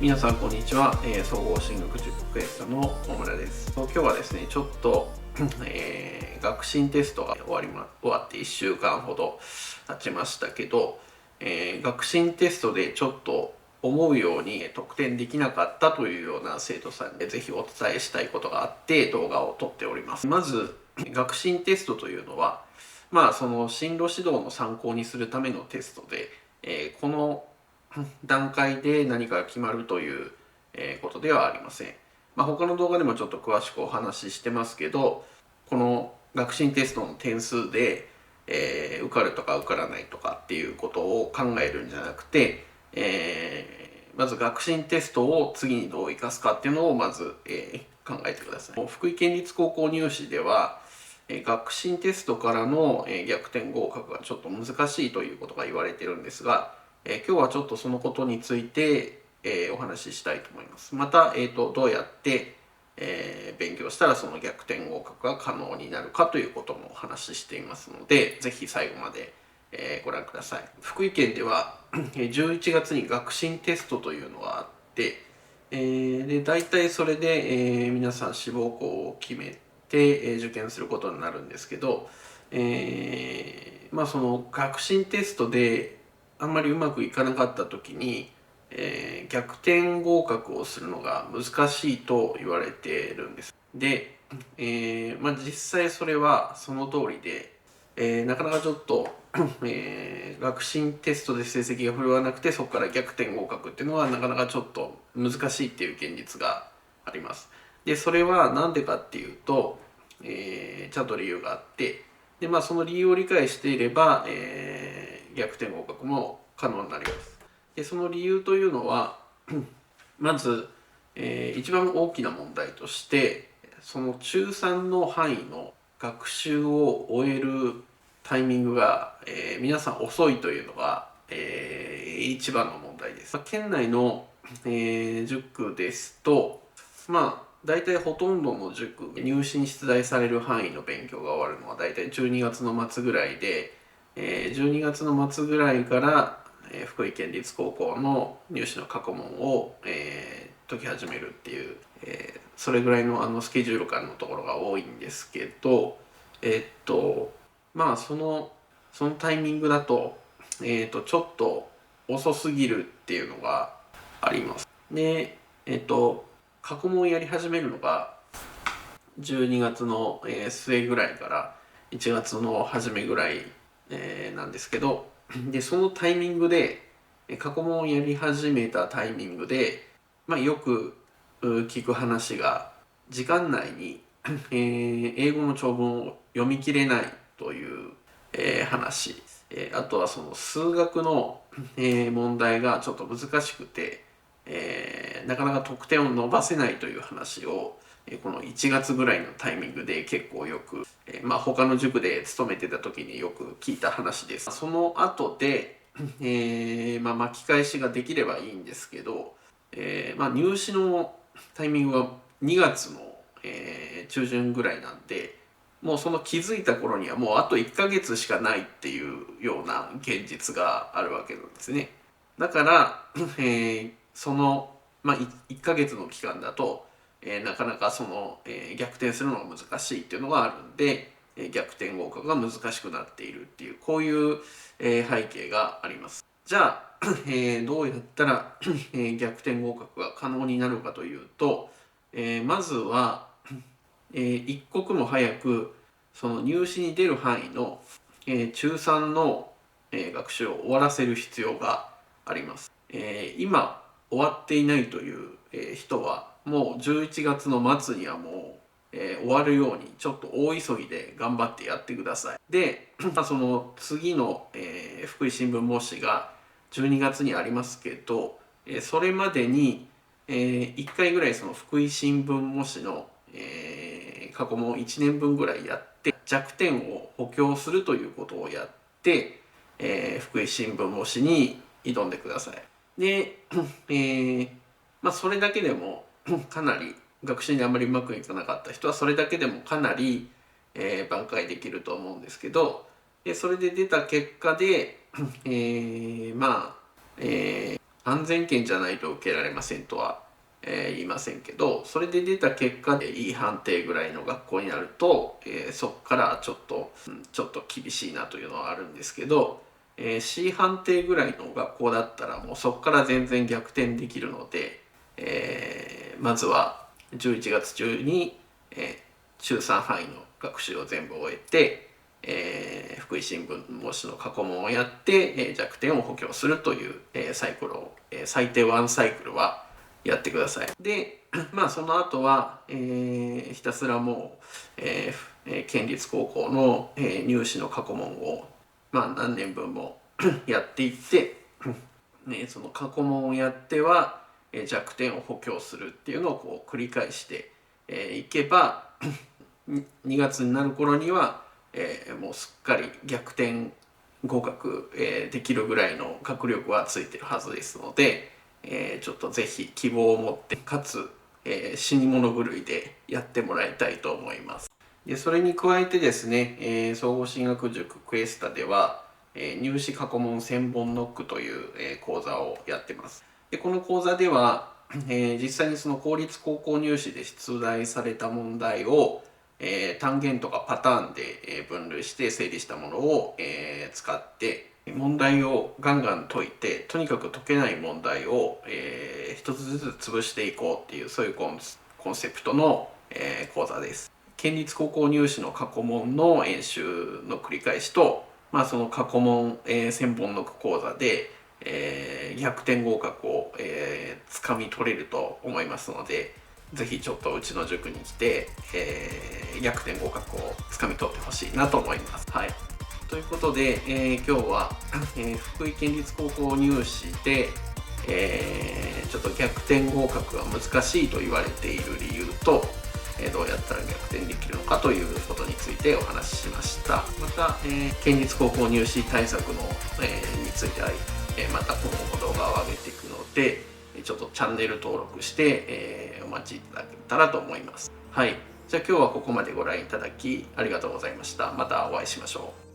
皆さんこんにちは、総合進学塾クエストの大村です。今日はですねちょっと、学習テストが終わって1週間ほど経ちましたけど、学習テストでちょっと思うように得点できなかったというような生徒さんでぜひお伝えしたいことがあって動画を撮っております。まず学習テストというのはその進路指導の参考にするためのテストで、この段階で何かが決まるということではありません。他の動画でもちょっと詳しくお話ししてますけど、この学習テストの点数で、受かるとか受からないとかっていうことを考えるんじゃなくて、まず学習テストを次にどう生かすかっていうのをまず、考えてください。福井県立高校入試では学習テストからの逆転合格がちょっと難しいということが言われてるんですが、今日はちょっとそのことについて、お話ししたいと思います。また、どうやって、勉強したらその逆転合格が可能になるかということもお話ししていますので、ぜひ最後まで、ご覧ください。福井県では11月に学習テストというのがあって、で大体それで、皆さん志望校を決めて、受験することになるんですけど、その学習テストであんまりうまくいかなかった時に、逆転合格をするのが難しいと言われているんです。で、実際それはその通りで、なかなかちょっと、学習テストで成績が振るわなくてそこから逆転合格っていうのはなかなかちょっと難しいっていう現実があります。でそれは何でかっていうと、ちゃんと理由があって、でその理由を理解していれば、逆転合格も可能になります。でその理由というのはまず、一番大きな問題としてその中3の範囲の学習を終えるタイミングが、皆さん遅いというのが、一番の問題です。県内の、塾ですと大体ほとんどの塾入試に出題される範囲の勉強が終わるのは大体12月の末ぐらいで、12月の末ぐらいから、福井県立高校の入試の過去問を、解き始めるっていう、それぐらいのスケジュール感のところが多いんですけど、そのタイミングだと、ちょっと遅すぎるっていうのがあります。で、過去問をやり始めるのが12月の末ぐらいから1月の初めぐらいなんですけど、でそのタイミングで過去問をやり始めたタイミングで、よく聞く話が時間内に英語の長文を読み切れないという話、あとはその数学の問題がちょっと難しくてなかなか得点を伸ばせないという話をこの1月ぐらいのタイミングで結構よく他の塾で勤めてた時によく聞いた話です。その後で巻き返しができればいいんですけど、入試のタイミングは2月の、中旬ぐらいなんで、もうその気づいた頃にはもうあと1ヶ月しかないっていうような現実があるわけなんですね。だから、その、1ヶ月の期間だと、なかなかその、逆転するのが難しいっていうのがあるんで、逆転合格が難しくなっているっていうこういう、背景があります。じゃあ、どうやったら、逆転合格が可能になるかというと、まずは、一刻も早くその入試に出る範囲の、中3の、学習を終わらせる必要があります。今終わっていないという、人はもう11月の末にはもう、終わるようにちょっと大急ぎで頑張ってやってください。で、その次の、福井新聞模試が12月にありますけど、それまでに、1回ぐらいその福井新聞模試の、過去も1年分ぐらいやって弱点を補強するということをやって、福井新聞模試に挑んでください。で、それだけでもかなり学習にあんまりうまくいかなかった人はそれだけでもかなり、挽回できると思うんですけど、それで出た結果で、安全圏じゃないと受けられませんとは、言いませんけど、それで出た結果で E 判定ぐらいの学校になると、そこからちょっと厳しいなというのはあるんですけど、C 判定ぐらいの学校だったらもうそこから全然逆転できるので、まずは11月中に、中3範囲の学習を全部終えて、福井新聞模試の過去問をやって、弱点を補強するという、サイクルを、最低1サイクルはやってください。でその後は、ひたすらもう、県立高校の、入試の過去問を、何年分もやっていってその過去問をやっては、弱点を補強するっていうのをこう繰り返していけば2月になる頃には、もうすっかり逆転合格、できるぐらいの学力はついてるはずですので、ちょっとぜひ希望を持ってかつ、死に物狂いでやってもらいたいと思います。でそれに加えてですね、総合進学塾クエスタでは、入試過去問1000本ノックという、講座をやってます。でこの講座では、実際にその公立高校入試で出題された問題を、単元とかパターンで分類して整理したものを使って問題をガンガン解いて、とにかく解けない問題を一つずつ潰していこうっていう、そういうコンセプトの講座です。県立高校入試の過去問の演習の繰り返しと、その過去問1000本の講座で逆転合格をつかみ取れると思いますので、ぜひちょっとうちの塾に来て、逆転合格をつかみ取ってほしいなと思います。はい、ということで、今日は、福井県立高校入試で、ちょっと逆転合格が難しいと言われている理由と、どうやったら逆転できるのかということについてお話ししました。また、県立高校入試対策の、については、また今後も動画を上げていくので、ちょっとチャンネル登録して、お待ちいただけたらと思います。はい。じゃあ今日はここまでご覧いただきありがとうございました。またお会いしましょう。